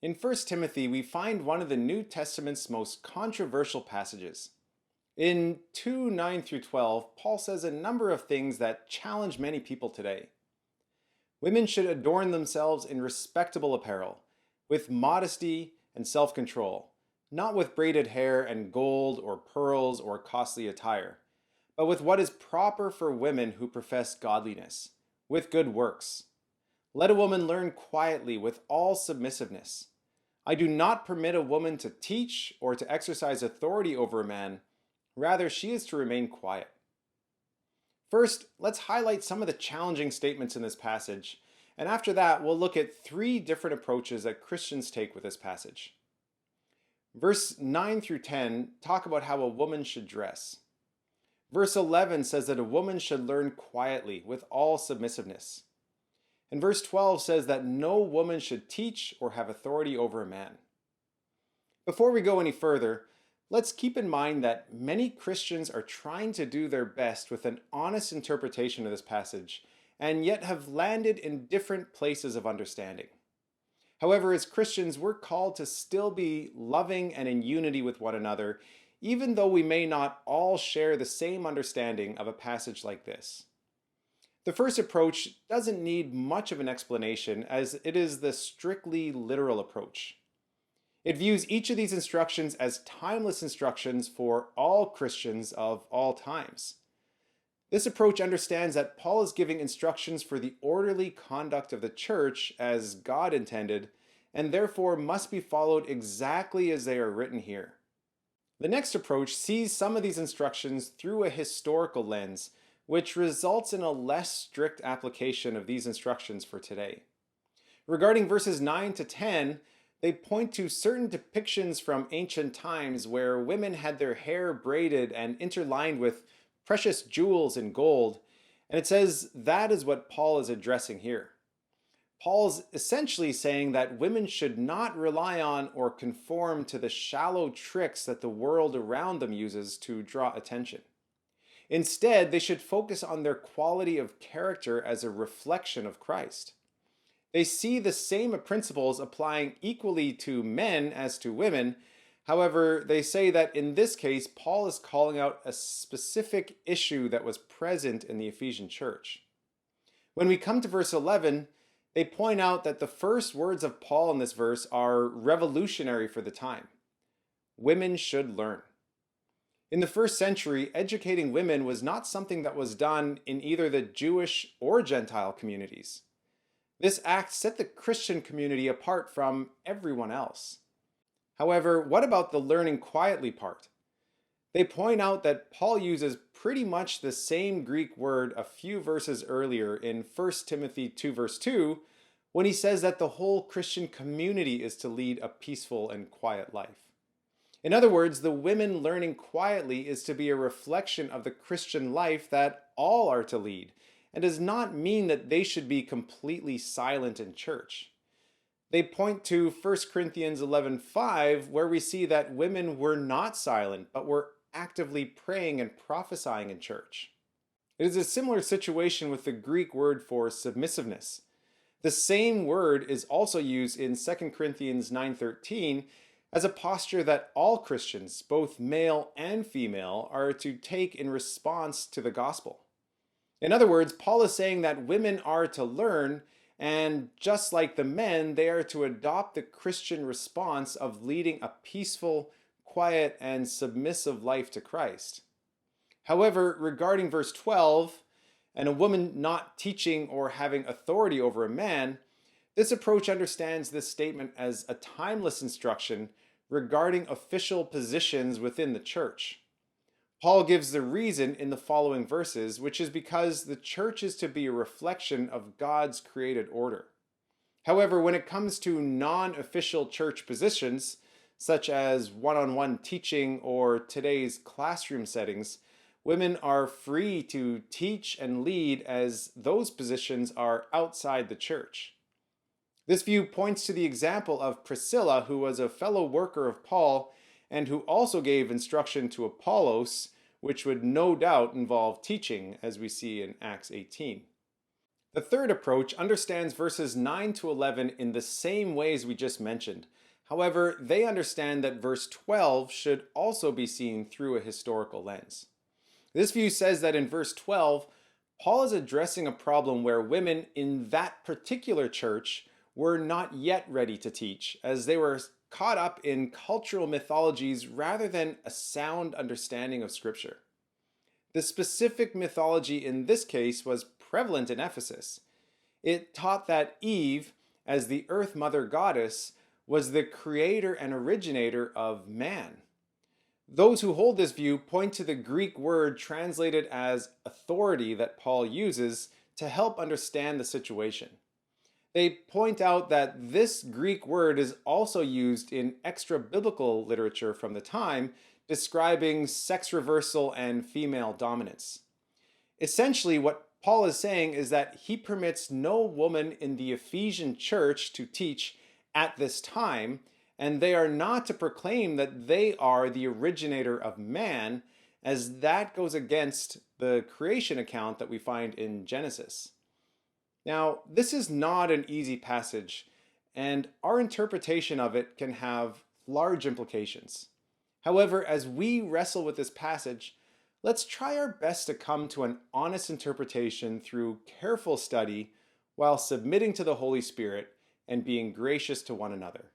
In First Timothy, we find one of the New Testament's most controversial passages. In 2:9 through 12, Paul says a number of things that challenge many people today. Women should adorn themselves in respectable apparel, with modesty and self control, not with braided hair and gold or pearls or costly attire, but with what is proper for women who profess godliness, with good works. Let a woman learn quietly with all submissiveness. I do not permit a woman to teach or to exercise authority over a man. Rather, she is to remain quiet. First, let's highlight some of the challenging statements in this passage, and after that, we'll look at three different approaches that Christians take with this passage. Verse 9 through 10 talk about how a woman should dress. Verse 11 says that a woman should learn quietly with all submissiveness. And verse 12 says that no woman should teach or have authority over a man. Before we go any further, let's keep in mind that many Christians are trying to do their best with an honest interpretation of this passage, and yet have landed in different places of understanding. However, as Christians, we're called to still be loving and in unity with one another, even though we may not all share the same understanding of a passage like this. The first approach doesn't need much of an explanation, as it is the strictly literal approach. It views each of these instructions as timeless instructions for all Christians of all times. This approach understands that Paul is giving instructions for the orderly conduct of the church as God intended, and therefore must be followed exactly as they are written here. The next approach sees some of these instructions through a historical lens, which results in a less strict application of these instructions for today. Regarding verses 9 to 10, they point to certain depictions from ancient times where women had their hair braided and interlined with precious jewels and gold, and it says that is what Paul is addressing here. Paul's essentially saying that women should not rely on or conform to the shallow tricks that the world around them uses to draw attention. Instead, they should focus on their quality of character as a reflection of Christ. They see the same principles applying equally to men as to women. However, they say that in this case, Paul is calling out a specific issue that was present in the Ephesian church. When we come to verse 11, they point out that the first words of Paul in this verse are revolutionary for the time. Women should learn. In the first century, educating women was not something that was done in either the Jewish or Gentile communities. This act set the Christian community apart from everyone else. However, what about the learning quietly part? They point out that Paul uses pretty much the same Greek word a few verses earlier in 1 Timothy 2 verse 2 when he says that the whole Christian community is to lead a peaceful and quiet life. In other words, the women learning quietly is to be a reflection of the Christian life that all are to lead, and does not mean that they should be completely silent in church. They point to 1 Corinthians 11:5, where we see that women were not silent, but were actively praying and prophesying in church. It is a similar situation with the Greek word for submissiveness. The same word is also used in 2 Corinthians 9:13 as a posture that all Christians, both male and female, are to take in response to the gospel. In other words, Paul is saying that women are to learn, and just like the men, they are to adopt the Christian response of leading a peaceful, quiet, and submissive life to Christ. However, regarding verse 12, and a woman not teaching or having authority over a man, this approach understands this statement as a timeless instruction regarding official positions within the church. Paul gives the reason in the following verses, which is because the church is to be a reflection of God's created order. However, when it comes to non-official church positions, such as one-on-one teaching or today's classroom settings, women are free to teach and lead as those positions are outside the church. This view points to the example of Priscilla, who was a fellow worker of Paul and who also gave instruction to Apollos, which would no doubt involve teaching, as we see in Acts 18. The third approach understands verses 9 to 11 in the same ways we just mentioned. However, they understand that verse 12 should also be seen through a historical lens. This view says that in verse 12, Paul is addressing a problem where women in that particular church were not yet ready to teach, as they were caught up in cultural mythologies rather than a sound understanding of Scripture. The specific mythology in this case was prevalent in Ephesus. It taught that Eve, as the earth mother goddess, was the creator and originator of man. Those who hold this view point to the Greek word translated as authority that Paul uses to help understand the situation. They point out that this Greek word is also used in extra biblical literature from the time, describing sex reversal and female dominance. Essentially, what Paul is saying is that he permits no woman in the Ephesian church to teach at this time, and they are not to proclaim that they are the originator of man, as that goes against the creation account that we find in Genesis. Now, this is not an easy passage, and our interpretation of it can have large implications. However, as we wrestle with this passage, let's try our best to come to an honest interpretation through careful study while submitting to the Holy Spirit and being gracious to one another.